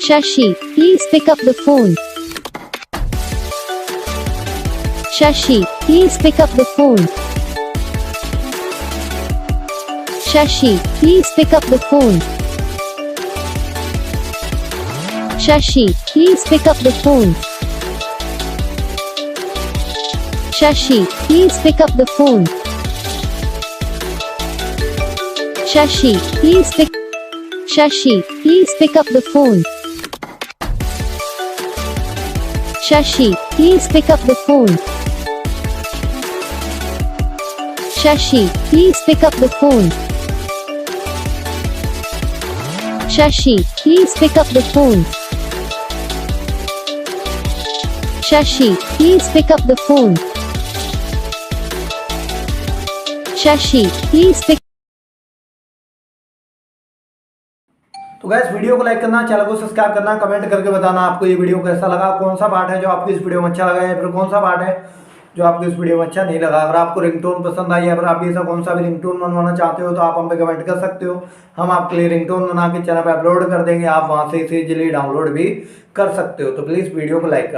Shashi, please pick up the phone. Shashi, please pick up the phone. Shashi, please pick up the phone. Shashi, please pick up the phone. Shashi, please pick up the phone. Shashi, please pick. Shashi, please pick up the phone. Shashi, please pick up the phone. Shashi, please pick up the phone. Shashi, please pick up the phone. Shashi, please pick up the phone. Shashi, please pick. तो guys video को like करना, channel को subscribe करना, comment करके बताना आपको ये video कैसा लगा, कौन सा पार्ट है जो आपको इस वीडियो में अच्छा लगा या फिर कौन सा पार्ट है जो आपको इस वीडियो में अच्छा नहीं लगा। अगर आपको रिंगटोन पसंद आई या फिर आप ऐसा कौन सा भी रिंगटोन बनवाना चाहते हो तो आप हम पे कमेंट कर सकते हो। हम आपके लिए रिंगटोन बना के चैनल पे अपलोड कर देंगे, आप वहां से इसे इजीली डाउनलोड भी कर सकते हो। तो प्लीज़ वीडियो को लाइक कर